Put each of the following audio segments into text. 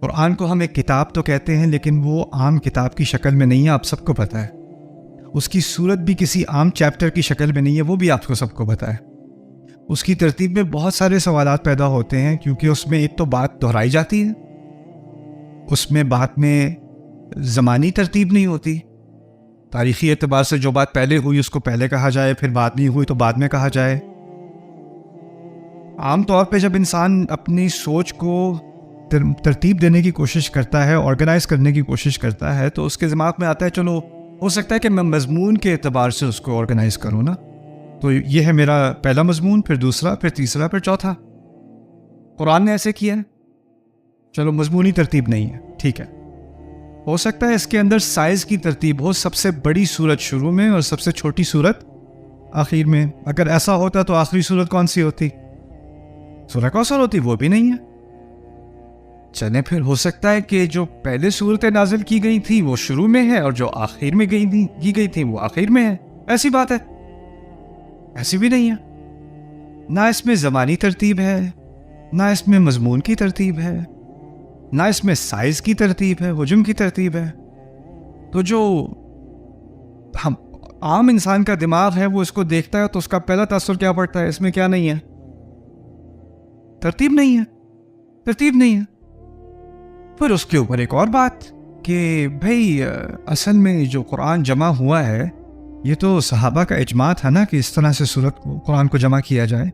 قرآن کو ہم ایک کتاب تو کہتے ہیں، لیکن وہ عام کتاب کی شکل میں نہیں ہے، آپ سب کو پتہ ہے۔ اس کی صورت بھی کسی عام چیپٹر کی شکل میں نہیں ہے، وہ بھی آپ کو سب کو پتہ ہے۔ اس کی ترتیب میں بہت سارے سوالات پیدا ہوتے ہیں، کیونکہ اس میں ایک تو بات دہرائی جاتی ہے، اس میں بات میں زمانی ترتیب نہیں ہوتی۔ تاریخی اعتبار سے جو بات پہلے ہوئی اس کو پہلے کہا جائے، پھر بعد میں ہوئی تو بعد میں کہا جائے۔ عام طور پہ جب انسان اپنی سوچ کو ترتیب دینے کی کوشش کرتا ہے، آرگنائز کرنے کی کوشش کرتا ہے، تو اس کے دماغ میں آتا ہے چلو ہو سکتا ہے کہ میں مضمون کے اعتبار سے اس کو آرگنائز کروں نا، تو یہ ہے میرا پہلا مضمون، پھر دوسرا، پھر تیسرا، پھر چوتھا۔ قرآن نے ایسے کیا ہے، چلو مضمونی ترتیب نہیں ہے، ٹھیک ہے۔ ہو سکتا ہے اس کے اندر سائز کی ترتیب ہو، سب سے بڑی سورت شروع میں اور سب سے چھوٹی سورت آخر میں۔ اگر ایسا ہوتا تو آخری سورت کون سی ہوتی؟ سورہ کوثر ہوتی، وہ بھی نہیں ہے۔ چلیں پھر ہو سکتا ہے کہ جو پہلے صورتیں نازل کی گئی تھی وہ شروع میں ہے، اور جو آخر میں کی گئی تھی وہ آخر میں ہے۔ ایسی بات ہے؟ ایسی بھی نہیں ہے۔ نہ اس میں زمانی ترتیب ہے، نہ اس میں مضمون کی ترتیب ہے، نہ اس میں سائز کی ترتیب ہے، حجم کی ترتیب ہے۔ تو جو ہم عام انسان کا دماغ ہے وہ اس کو دیکھتا ہے تو اس کا پہلا تاثر کیا پڑتا ہے؟ اس میں کیا نہیں ہے؟ ترتیب نہیں ہے، ترتیب نہیں ہے۔ پھر اس کے اوپر ایک اور بات کہ بھئی اصل میں جو قرآن جمع ہوا ہے یہ تو صحابہ کا اجماع تھا نا کہ اس طرح سے قرآن کو جمع کیا جائے،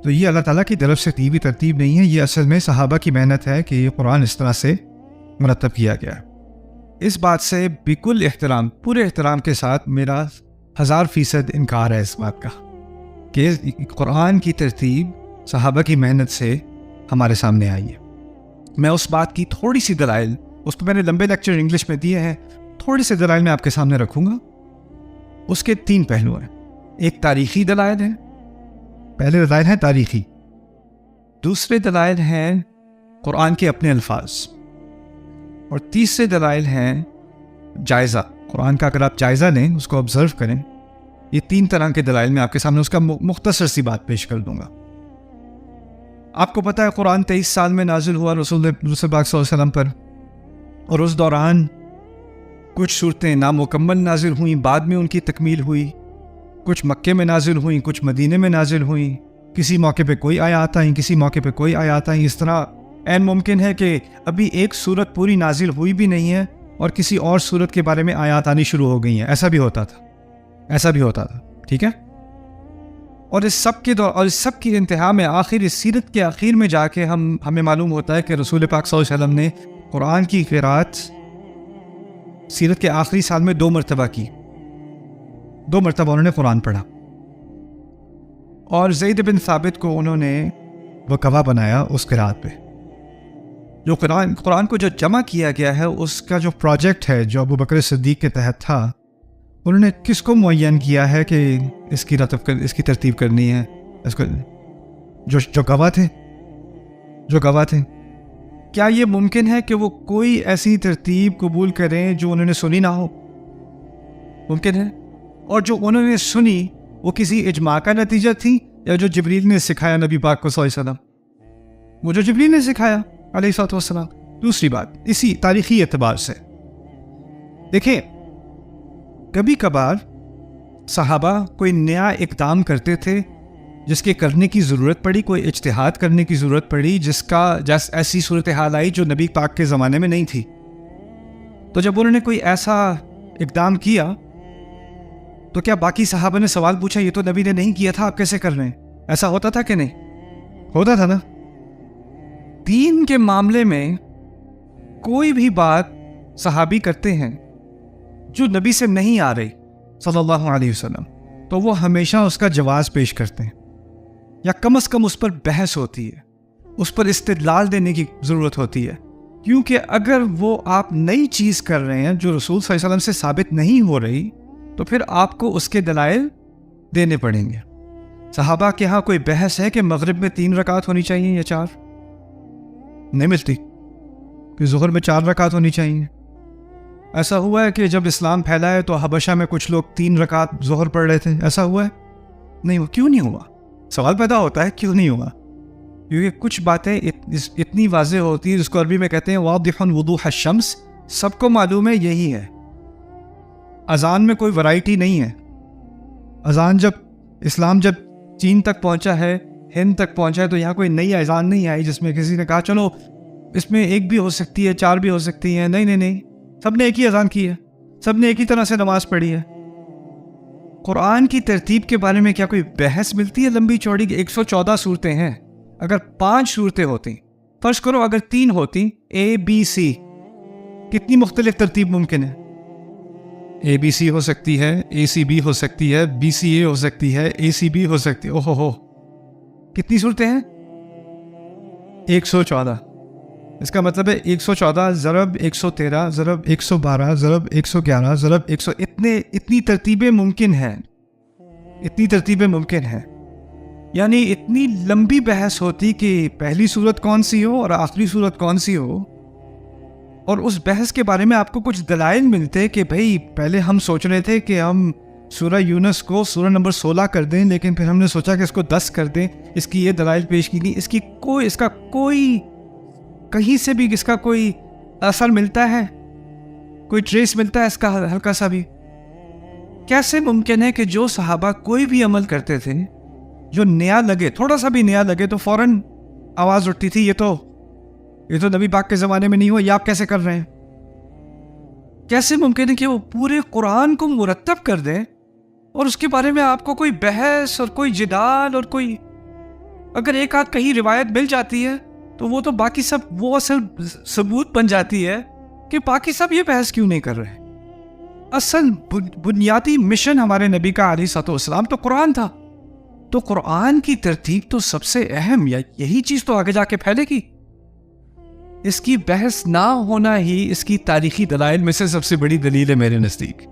تو یہ اللہ تعالیٰ کی طرف سے دی ہوئی ترتیب نہیں ہے، یہ اصل میں صحابہ کی محنت ہے کہ یہ قرآن اس طرح سے مرتب کیا گیا ہے۔ اس بات سے بالکل احترام، پورے احترام کے ساتھ میرا 1000% انکار ہے اس بات کا کہ قرآن کی ترتیب صحابہ کی محنت سے ہمارے سامنے آئی ہے۔ میں اس بات کی تھوڑی سی دلائل، اس پہ میں نے لمبے لیکچر انگلش میں دیے ہیں، تھوڑی سی دلائل میں آپ کے سامنے رکھوں گا۔ اس کے 3 پہلو ہیں۔ ایک تاریخی دلائل ہے، پہلے دلائل ہیں تاریخی، دوسرے دلائل ہیں قرآن کے اپنے الفاظ، اور تیسرے دلائل ہیں جائزہ۔ قرآن کا اگر آپ جائزہ لیں، اس کو آبزرو کریں، یہ 3 طرح کے دلائل میں آپ کے سامنے اس کا مختصر سی بات پیش کر دوں گا۔ آپ کو پتہ ہے قرآن 23 سال میں نازل ہوا رسول پاک صلی اللہ علیہ وسلم پر، اور اس دوران کچھ صورتیں نامکمل نازل ہوئیں، بعد میں ان کی تکمیل ہوئی، کچھ مکے میں نازل ہوئیں، کچھ مدینے میں نازل ہوئیں، کسی موقع پہ کوئی آیات آئیں، کسی موقع پہ کوئی آیات آئیں۔ اس طرح عین ممکن ہے کہ ابھی ایک صورت پوری نازل ہوئی بھی نہیں ہے اور کسی اور صورت کے بارے میں آیات آنی شروع ہو گئی ہیں۔ ایسا بھی ہوتا تھا، ٹھیک ہے۔ اور اس سب کی انتہا میں آخر اس سیرت کے آخر میں جا کے ہمیں معلوم ہوتا ہے کہ رسول پاک صلی اللہ علیہ وسلم نے قرآن کی قرات سیرت کے آخری سال میں 2 مرتبہ کی، 2 مرتبہ انہوں نے قرآن پڑھا، اور زید بن ثابت کو انہوں نے وہ گواہ بنایا اس قرات پہ۔ جو قرآن کو جو جمع کیا گیا ہے، اس کا جو پروجیکٹ ہے جو ابو بکر صدیق کے تحت تھا، انہوں نے کس کو معین کیا ہے کہ اس کی ترتیب کرنی ہے؟ اس کو جو گواہ تھے، کیا یہ ممکن ہے کہ وہ کوئی ایسی ترتیب قبول کریں جو انہوں نے سنی نہ ہو؟ ممکن ہے؟ اور جو انہوں نے سنی وہ کسی اجماع کا نتیجہ تھی، یا جو جبریل نے سکھایا نبی پاک کو صلی اللہ علیہ وسلم، وہ جو جبریل نے سکھایا علیہ الصلوۃ والسلام۔ دوسری بات، اسی تاریخی اعتبار سے دیکھیں، کبھی کبھار صحابہ کوئی نیا اقدام کرتے تھے جس کے کرنے کی ضرورت پڑی، کوئی اجتہاد کرنے کی ضرورت پڑی ایسی صورتحال آئی جو نبی پاک کے زمانے میں نہیں تھی۔ تو جب انہوں نے کوئی ایسا اقدام کیا تو کیا باقی صحابہ نے سوال پوچھا یہ تو نبی نے نہیں کیا تھا، آپ کیسے کر رہے ہیں؟ ایسا ہوتا تھا کہ نہیں؟ ہوتا تھا نا۔ دین کے معاملے میں کوئی بھی بات صحابی کرتے ہیں جو نبی سے نہیں آ رہی صلی اللہ علیہ وسلم، تو وہ ہمیشہ اس کا جواز پیش کرتے ہیں، یا کم از کم اس پر بحث ہوتی ہے، اس پر استدلال دینے کی ضرورت ہوتی ہے، کیونکہ اگر وہ آپ نئی چیز کر رہے ہیں جو رسول صلی اللہ علیہ وسلم سے ثابت نہیں ہو رہی، تو پھر آپ کو اس کے دلائل دینے پڑیں گے۔ صحابہ کے ہاں کوئی بحث ہے کہ مغرب میں 3 رکعت ہونی چاہیے یا 4؟ نہیں ملتی کہ ظہر میں 4 رکعت ہونی چاہیے۔ ایسا ہوا ہے کہ جب اسلام پھیلا ہے تو حبشہ میں کچھ لوگ 3 رکعت ظہر پڑھ رہے تھے؟ ایسا ہوا ہے؟ نہیں، کیوں نہیں ہوا؟ سوال پیدا ہوتا ہے کیوں نہیں ہوا؟ کیونکہ کچھ باتیں اتنی واضح ہوتی ہیں جس کو عربی میں کہتے ہیں واضح وضوح الشمس، سب کو معلوم ہے یہی ہے. اذان میں کوئی ورائٹی نہیں ہے. اذان اسلام جب چین تک پہنچا ہے، ہند تک پہنچا ہے، تو یہاں کوئی نئی اذان نہیں آئی جس میں کسی نے کہا چلو اس میں ایک بھی ہو سکتی ہے، 4 بھی ہو سکتی ہیں. نہیں، سب نے ایک ہی اذان کی ہے، سب نے ایک ہی طرح سے نماز پڑھی ہے. قرآن کی ترتیب کے بارے میں کیا کوئی بحث ملتی ہے لمبی چوڑی؟ 114 صورتیں ہیں. اگر 5 صورتیں ہوتی، فرض کرو اگر 3 ہوتی، ABC، کتنی مختلف ترتیب ممکن ہے؟ ABC ہو سکتی ہے، ACB ہو سکتی ہے، BCA ہو سکتی ہے، ACB ہو سکتی ہے. اوہو، کتنی صورتیں ہیں؟ 114. اس کا مطلب ہے 114 ضرب 113 ضرب 112 ضرب 111 ضرب 100، اتنی ترتیبیں ممکن ہیں. اتنی ترتیبیں ممکن ہیں. یعنی اتنی لمبی بحث ہوتی کہ پہلی صورت کون سی ہو اور آخری صورت کون سی ہو، اور اس بحث کے بارے میں آپ کو کچھ دلائل ملتے کہ بھئی پہلے ہم سوچ رہے تھے کہ ہم سورہ یونس کو سورہ نمبر 16 کر دیں، لیکن پھر ہم نے سوچا کہ اس کو 10 کر دیں. اس کی یہ دلائل پیش کی گئی. اس کا کوئی کہیں سے بھی اس کا کوئی اثر ملتا ہے؟ کوئی ٹریس ملتا ہے اس کا ہلکا سا بھی؟ کیسے ممکن ہے کہ جو صحابہ کوئی بھی عمل کرتے تھے جو نیا لگے، تھوڑا سا بھی نیا لگے، تو فوراً آواز اٹھتی تھی یہ تو نبی پاک کے زمانے میں نہیں ہوا، یہ آپ کیسے کر رہے ہیں؟ کیسے ممکن ہے کہ وہ پورے قرآن کو مرتب کر دیں اور اس کے بارے میں آپ کو کوئی بحث اور کوئی جدال اور کوئی، اگر ایک آدھ کہیں روایت مل جاتی ہے تو وہ تو باقی سب وہ اصل ثبوت بن جاتی ہے کہ باقی سب یہ بحث کیوں نہیں کر رہے. اصل بنیادی مشن ہمارے نبی کا علیہ الصلوۃ والسلام تو قرآن تھا. تو قرآن کی ترتیب تو سب سے اہم، یا یہی چیز تو آگے جا کے پھیلے گی. اس کی بحث نہ ہونا ہی اس کی تاریخی دلائل میں سے سب سے بڑی دلیل ہے میرے نزدیک.